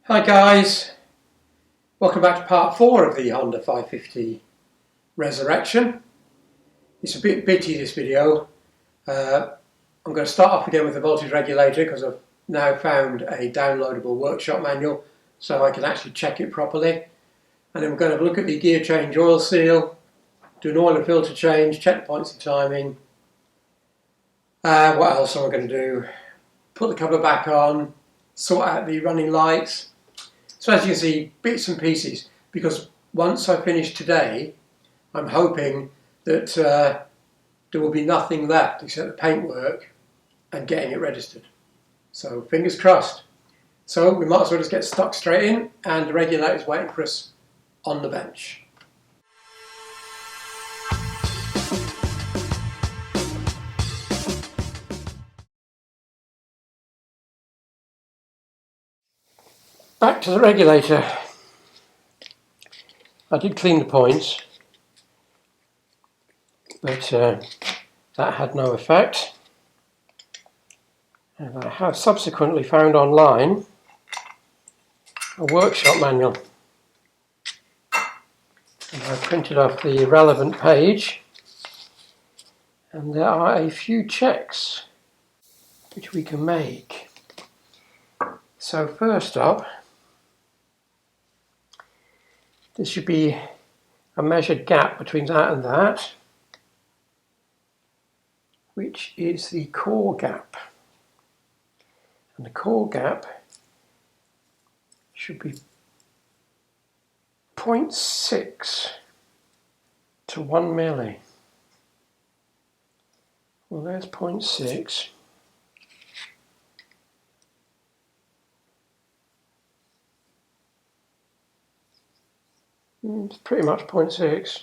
Hi guys, welcome back to part 4 of the Honda 550 Resurrection. It's a bit bitty, this video. I'm going to start off again with the voltage regulator because I've now found a downloadable workshop manual so I can actually check it properly. And then we're going to look at the gear change oil seal, do an oil and filter change, check the points of timing. What else am I going to do? Put the cover back on, sort out the running lights. So as you can see, bits and pieces, because once I finish today, I'm hoping that there will be nothing left except the paintwork and getting it registered. So fingers crossed. So we might as well just get stuck straight in, and the regulator's waiting for us on the bench. Back to the regulator. I did clean the points, but that had no effect. And I have subsequently found online a workshop manual. And I printed off the relevant page, and there are a few checks which we can make. So first up, there should be a measured gap between that and that, which is the core gap. And the core gap should be 0.6 to 1 milli. Well, there's 0.6. It's pretty much 0.6.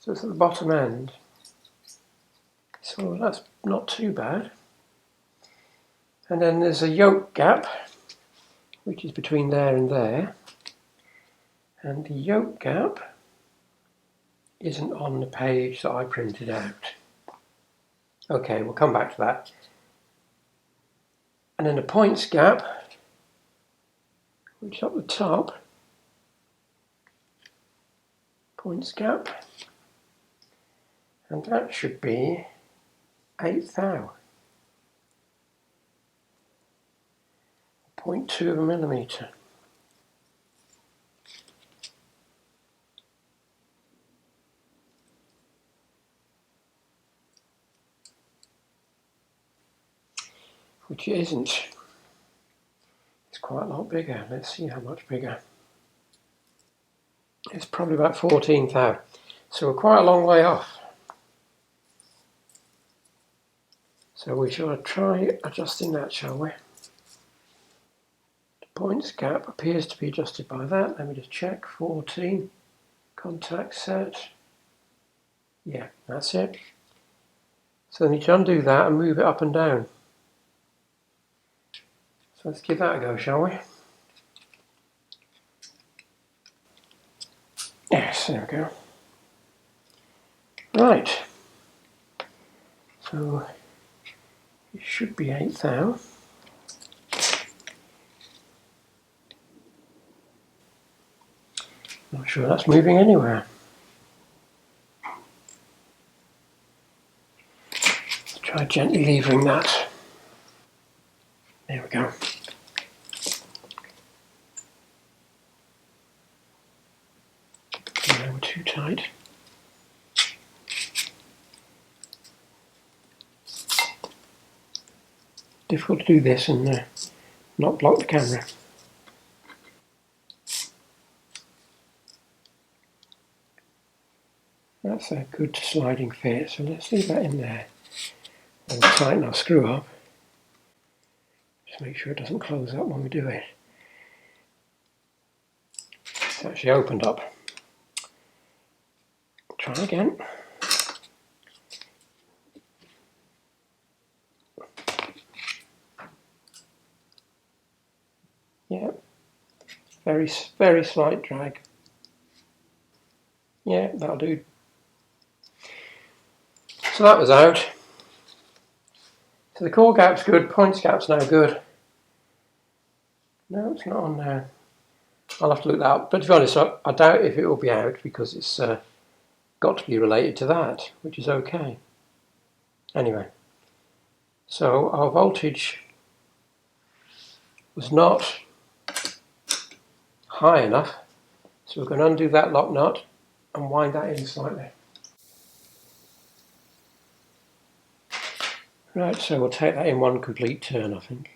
So it's at the bottom end. So that's not too bad. And then there's a yoke gap, which is between there and there. And the yoke gap isn't on the page that I printed out. Okay, we'll come back to that. And then the points gap, which is up the top, points gap, and that should be 1/8 thou, 0.2 of a millimetre. Which it isn't. It's quite a lot bigger. Let's see how much bigger. It's probably about 14 thou. So we're quite a long way off. So we shall try adjusting that, shall we? The points gap appears to be adjusted by that. Let me just check. 14. Contact set. Yeah, that's it. So I need to undo that and move it up and down. So let's give that a go, shall we? Yes, there we go. Right. So it should be 1/8 thou. Not sure that's moving anywhere. Let's try gently levering that. There we go. No, we're too tight. Difficult to do this and not block the camera. That's a good sliding fit, so let's leave that in there. We'll tighten our screw up. Just make sure it doesn't close up when we do it. It's actually opened up. Try again. Yeah, very slight drag. Yeah, that'll do. So that was out. So the core gap's good, points gap's now good. No, it's not on now. I'll have to look that up. But to be honest, I doubt if it will be out because it's got to be related to that, which is okay. Anyway, so our voltage was not high enough, so we're going to undo that lock nut and wind that in slightly. Right, so we'll take that in one complete turn, I think.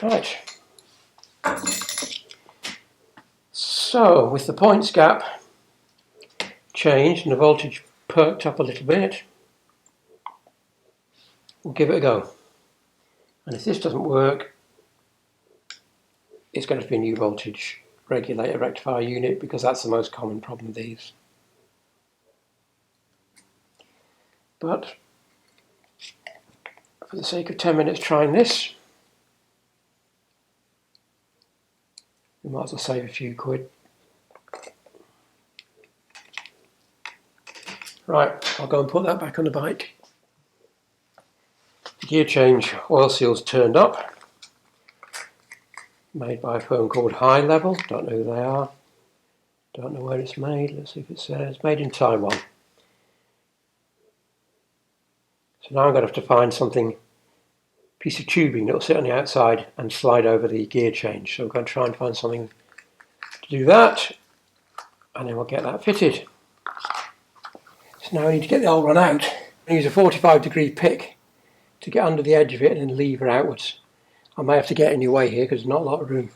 Right. So, with the points gap changed and the voltage perked up a little bit, we'll give it a go. And if this doesn't work, it's going to be a new voltage regulator rectifier unit because that's the most common problem with these. But for the sake of 10 minutes trying this, we might as well save a few quid. Right, I'll go and put that back on the bike. The gear change oil seal's turned up. Made by a firm called High Level. Don't know who they are. Don't know where it's made. Let's see if it says. Made in Taiwan. So now I'm going to have to find something, piece of tubing that will sit on the outside and slide over the gear change. So I'm going to try and find something to do that, and then we'll get that fitted. So now I need to get the old one out. I use a 45-degree pick to get under the edge of it and then lever outwards. I may have to get in your way here because there's not a lot of room.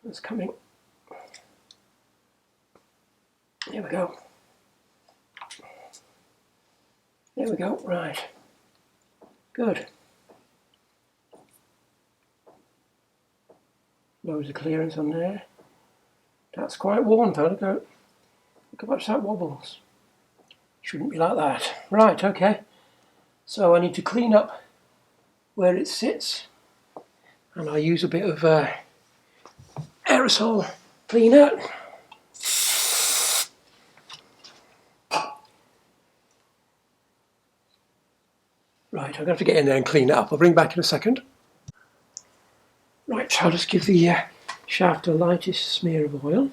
It's coming. There we go. There we go, right. Good. Loads of clearance on there. That's quite worn though, look how much that wobbles. Shouldn't be like that. Right, okay. So I need to clean up where it sits, and I'll use a bit of aerosol cleaner. Right, I'm going to have to get in there and clean it up. I'll bring back in a second. Right, I'll just give the shaft a lightest smear of oil,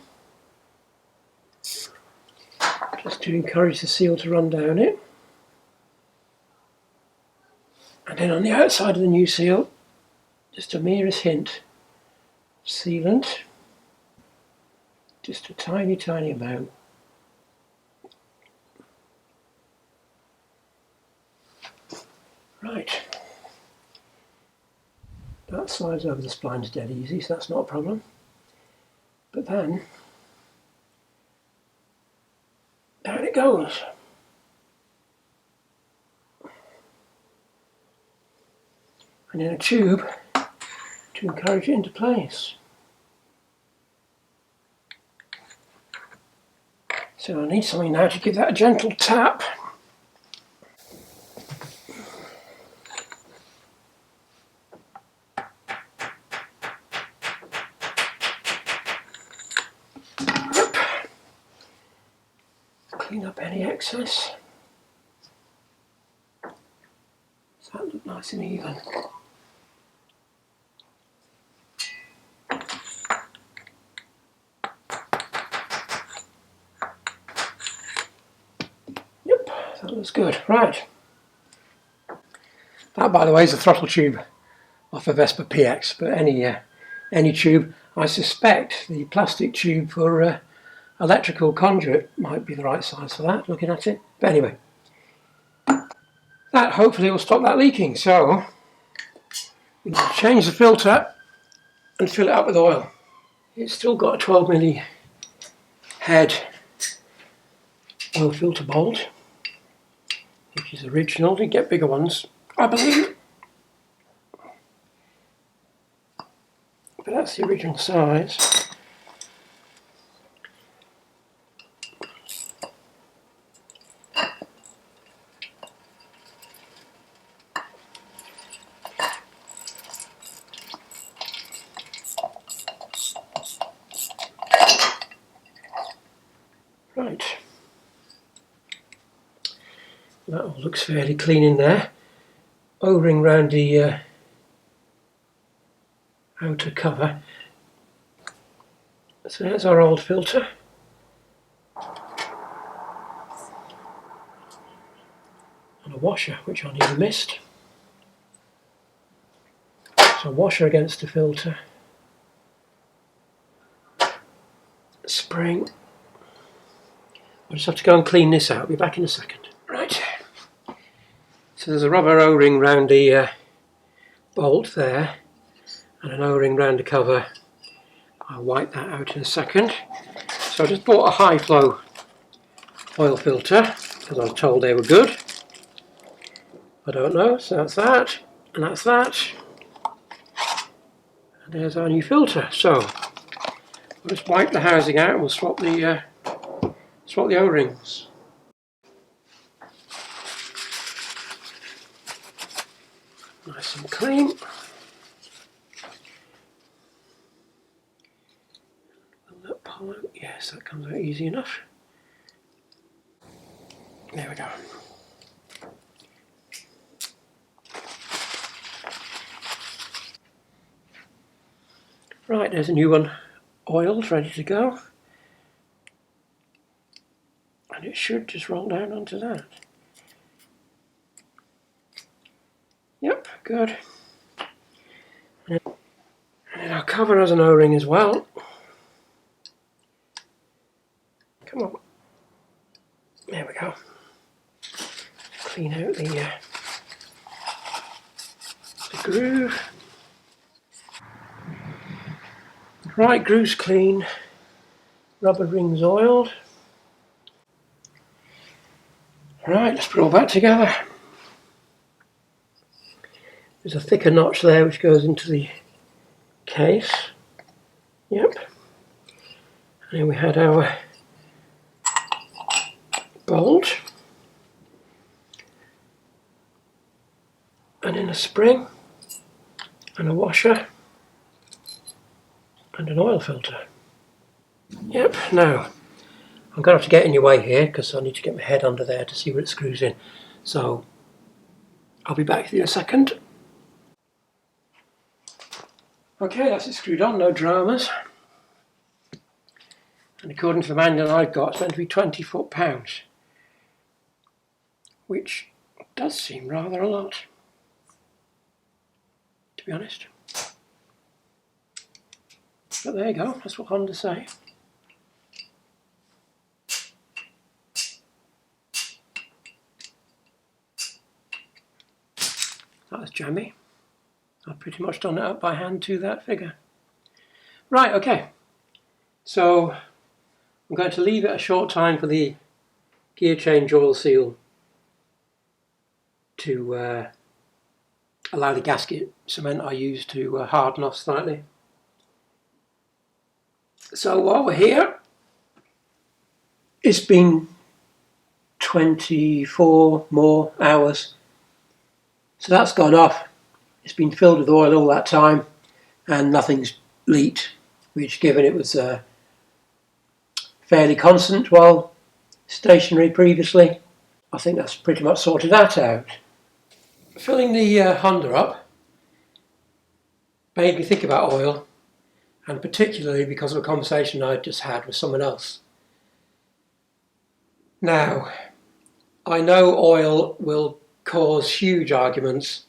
just to encourage the seal to run down it. And then on the outside of the new seal, just a merest hint of sealant, just a tiny, tiny amount. Right, that slides over the splines dead easy, so that's not a problem. But then, down it goes. And in a tube to encourage it into place. So I need something now to give that a gentle tap. Yep. Clean up any excess. Does that look nice and even? That looks good. Right. That, by the way, is a throttle tube off a Vespa PX, but any tube. I suspect the plastic tube for electrical conduit might be the right size for that, looking at it. But anyway, that hopefully will stop that leaking. So we need to change the filter and fill it up with oil. It's still got a 12mm head oil filter bolt, which is original. You get bigger ones, I believe, but that's the original size. Right, that all looks fairly clean in there. O-ring round the outer cover. So there's our old filter. And a washer, which I nearly missed. So a washer against the filter. Spring. I'll just have to go and clean this out. I'll be back in a second. Right. So there's a rubber O-ring round the bolt there, and an O-ring round the cover. I'll wipe that out in a second. So I just bought a high flow oil filter because I was told they were good. I don't know, so that's that, and that's that. And there's our new filter. So I'll just wipe the housing out and we'll swap the O-rings. Nice and clean. Will that pull out? Yes, that comes out easy enough. There we go. Right, there's a new one oiled, ready to go. And it should just roll down onto that. Yep, good. And then our cover has an O-ring as well. Come on. There we go. Clean out the groove. Right, groove's clean. Rubber rings oiled. Right, let's put it all back together. There's a thicker notch there which goes into the case. Yep. And then we had our bolt. And then a spring. And a washer. And an oil filter. Yep, now I'm going to have to get in your way here because I need to get my head under there to see where it screws in. So I'll be back with you in a second. Okay, that's it screwed on, no dramas. And according to the manual I've got, it's meant to be 20 foot-pounds, which does seem rather a lot, to be honest. But there you go, that's what Honda say. That was jammy. I've pretty much done it up by hand to that figure. Right, okay. So I'm going to leave it a short time for the Gearchange oil seal to allow the gasket cement I use to harden off slightly. So while we're here, it's been 24 more hours. So that's gone off. It's been filled with oil all that time and nothing's leaked, which, given it was fairly constant while stationary previously, I think that's pretty much sorted that out. Filling the Honda up made me think about oil, and particularly because of a conversation I just had with someone else. Now, I know oil will cause huge arguments,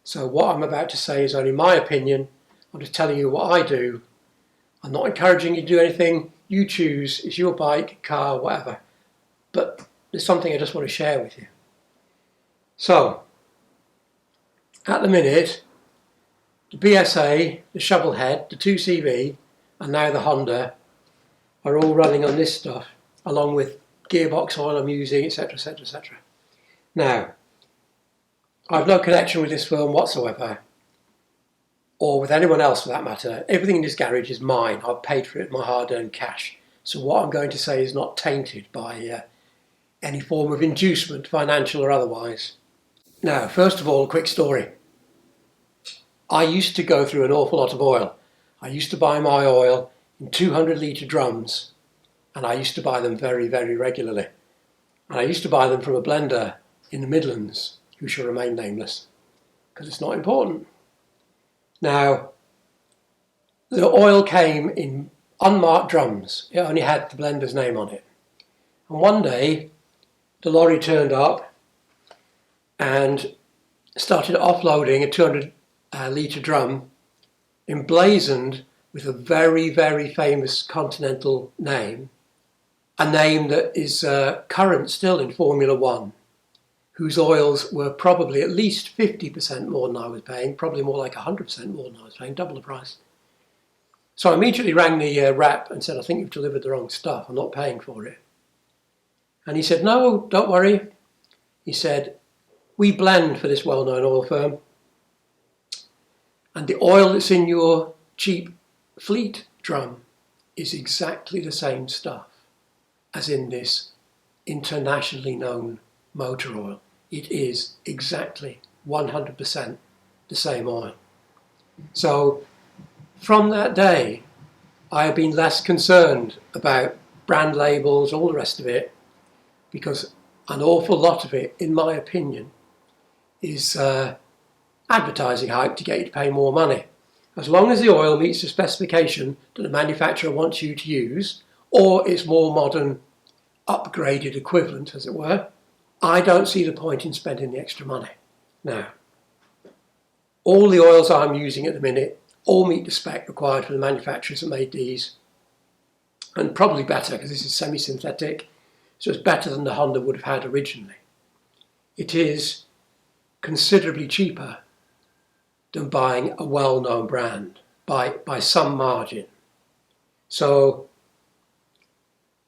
so what I'm about to say is only my opinion. I'm just telling you what I do. I'm not encouraging you to do anything. You choose. It's your bike, car, whatever. But there's something I just want to share with you. So, at the minute, the BSA, the Shovelhead, the 2CV, and now the Honda are all running on this stuff, along with gearbox oil I'm using, etc, etc, etc. Now, I've no connection with this firm whatsoever, or with anyone else for that matter. Everything in this garage is mine. I've paid for it with my hard-earned cash. So what I'm going to say is not tainted by any form of inducement, financial or otherwise. Now, first of all, a quick story. I used to go through an awful lot of oil. I used to buy my oil in 200 litre drums, and I used to buy them very, very regularly. And I used to buy them from a blender in the Midlands, who shall remain nameless, because it's not important. Now, the oil came in unmarked drums. It only had the blender's name on it. And one day, the lorry turned up and started offloading a 200 litre drum emblazoned with a very, very famous continental name, a name that is current still in Formula One, whose oils were probably at least 50% more than I was paying, probably more like 100% more than I was paying, double the price. So I immediately rang the rep and said, I think you've delivered the wrong stuff, I'm not paying for it. And he said, no, don't worry. He said, we blend for this well-known oil firm, and the oil that's in your cheap Fleet drum is exactly the same stuff as in this internationally known motor oil. It is exactly 100% the same oil. So from that day, I have been less concerned about brand labels, all the rest of it, because an awful lot of it, in my opinion, is advertising hype to get you to pay more money. As long as the oil meets the specification that the manufacturer wants you to use, or its more modern, upgraded equivalent, as it were, I don't see the point in spending the extra money. Now, all the oils I'm using at the minute all meet the spec required for the manufacturers that made these, and probably better because this is semi-synthetic, so it's better than the Honda would have had originally. It is considerably cheaper than buying a well-known brand by some margin. So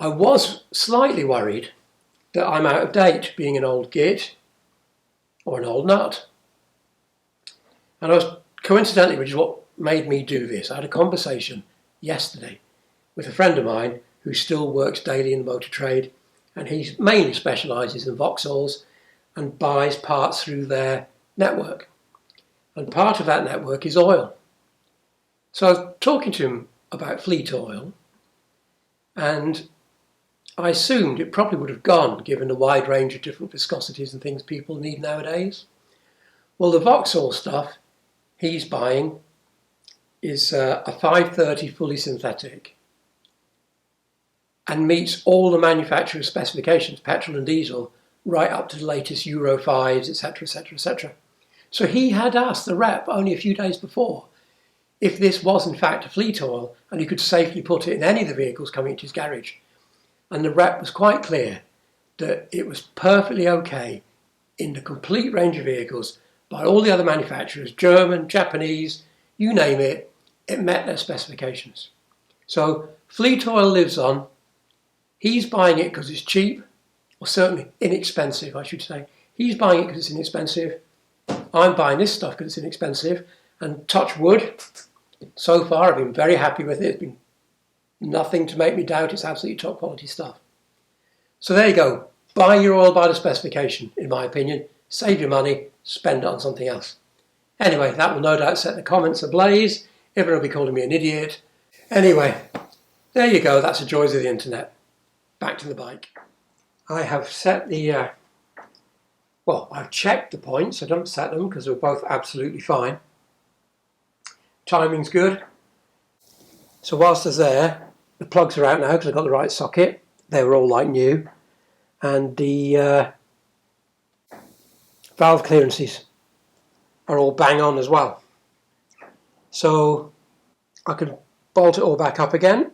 I was slightly worried that I'm out of date, being an old git or an old nut. And I was, coincidentally, which is what made me do this, I had a conversation yesterday with a friend of mine who still works daily in the motor trade, and he mainly specialises in Vauxhalls and buys parts through their network. And part of that network is oil. So I was talking to him about Fleet oil, and I assumed it probably would have gone, given the wide range of different viscosities and things people need nowadays. Well, the Vauxhall stuff he's buying is a 530 fully synthetic and meets all the manufacturer's specifications, petrol and diesel, right up to the latest Euro 5s, etc., etc., etc. So he had asked the rep only a few days before if this was in fact a Fleet oil and he could safely put it in any of the vehicles coming to his garage. And the rep was quite clear that it was perfectly okay in the complete range of vehicles by all the other manufacturers, German, Japanese, you name it, it met their specifications. So Fleet oil lives on. He's buying it because it's cheap, or certainly inexpensive, I should say. He's buying it because it's inexpensive. I'm buying this stuff because it's inexpensive, and touch wood, so far I've been very happy with it. It's been nothing to make me doubt it's absolutely top quality stuff. So there you go. Buy your oil by the specification, in my opinion. Save your money, spend it on something else. Anyway, that will no doubt set the comments ablaze. Everyone will be calling me an idiot. Anyway, there you go. That's the joys of the internet. Back to the bike. I have set the I've checked the points. I don't set them because they were both absolutely fine. Timing's good. So whilst they're there, the plugs are out now because I've got the right socket. They were all like new. And the valve clearances are all bang on as well. So I can bolt it all back up again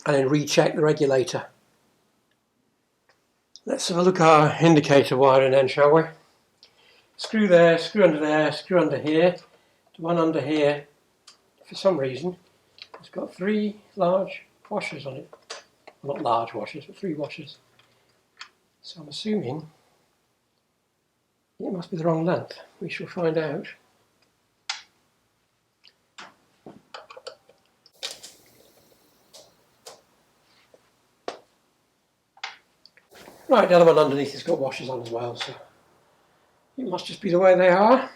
and then recheck the regulator. Let's have a look at our indicator wiring then, shall we? Screw there, screw under here. The one under here, for some reason, it's got 3 large washers on it. Well, not large washers, but 3 washers. So I'm assuming it must be the wrong length. We shall find out. Right, the other one underneath has got washers on as well, so it must just be the way they are.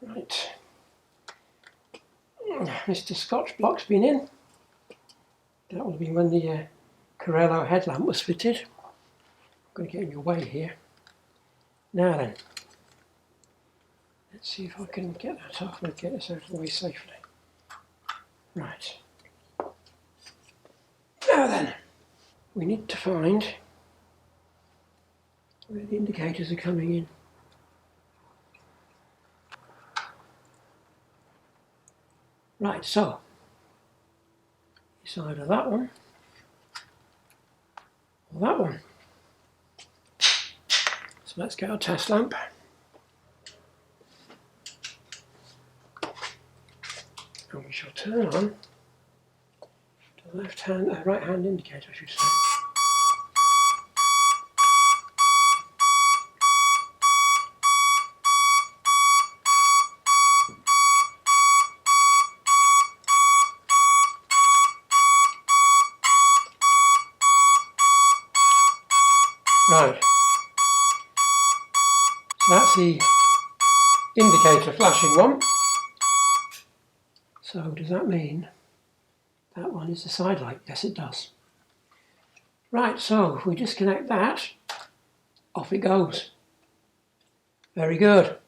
Right. Mr. Scotch Block's been in. That will be when the Corello headlamp was fitted. I'm going to get in your way here. Now then, let's see if I can get that off and get this out of the way safely. Right. Now then, we need to find where the indicators are coming in. Right, so it's either that one or that one. So let's get our test lamp. And we shall turn on the left hand, right hand indicator, I should say. Right, so that's the indicator flashing one. So does that mean that one is the side light? Yes, it does. Right, so if we disconnect that, off it goes. Very good.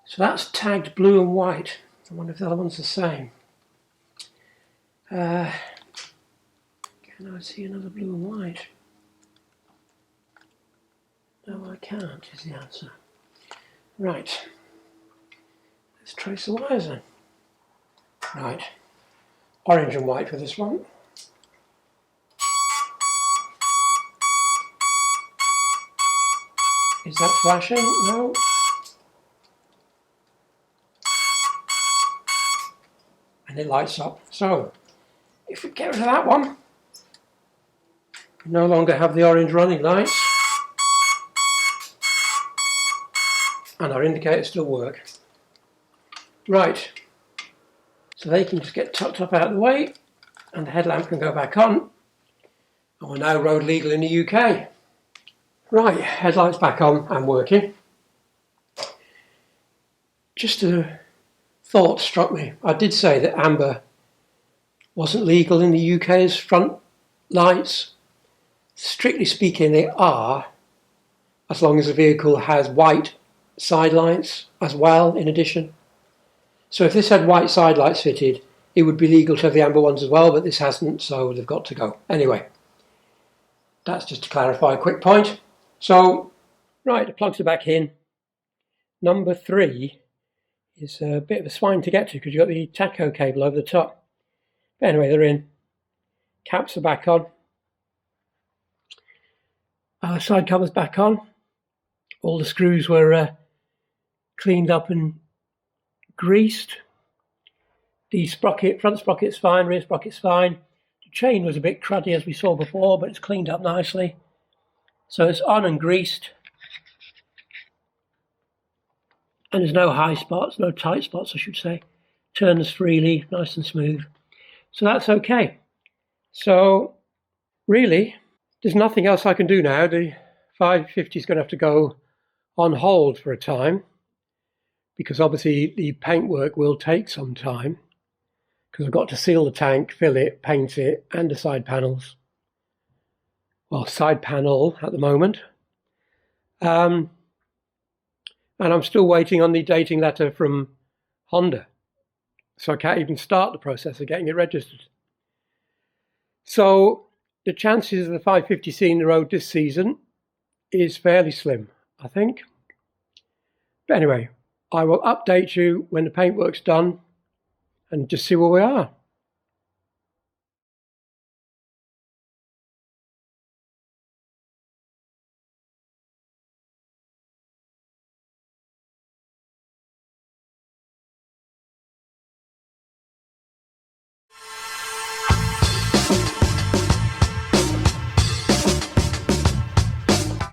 So that's tagged blue and white. I wonder if the other one's the same. Can I see another blue and white? No, I can't, is the answer. Right. Let's trace the wires then. Right. Orange and white for this one. Is that flashing? No. And it lights up. So, if we get rid of that one, we no longer have the orange running lights. And our indicators still work. Right, so they can just get tucked up out of the way and the headlamp can go back on. And we're now road legal in the UK. Right, headlights back on and working. Just a thought struck me. I did say that amber wasn't legal in the UK as front lights. Strictly speaking, they are, as long as the vehicle has white side lights as well in addition. So if this had white side lights fitted, it would be legal to have the amber ones as well, but this hasn't, so they've got to go. Anyway, that's just to clarify a quick point. So, right, the plugs are back in. Number 3 is a bit of a swine to get to because you've got the tacho cable over the top. But anyway, they're in. Caps are back on. Side covers back on. All the screws were cleaned up and greased. The sprocket, front sprocket's fine, rear sprocket's fine. The chain was a bit cruddy as we saw before, but it's cleaned up nicely. So it's on and greased. And there's no high spots, no tight spots I should say. Turns freely, nice and smooth. So that's okay. So really, there's nothing else I can do now. The 550 is going to have to go on hold for a time, because obviously the paintwork will take some time, because I've got to seal the tank, fill it, paint it, and the side panels. Well, side panel at the moment. And I'm still waiting on the dating letter from Honda. So I can't even start the process of getting it registered. So the chances of the 550 seeing the road this season is fairly slim, I think. But anyway, I will update you when the paintwork's done and just see where we are.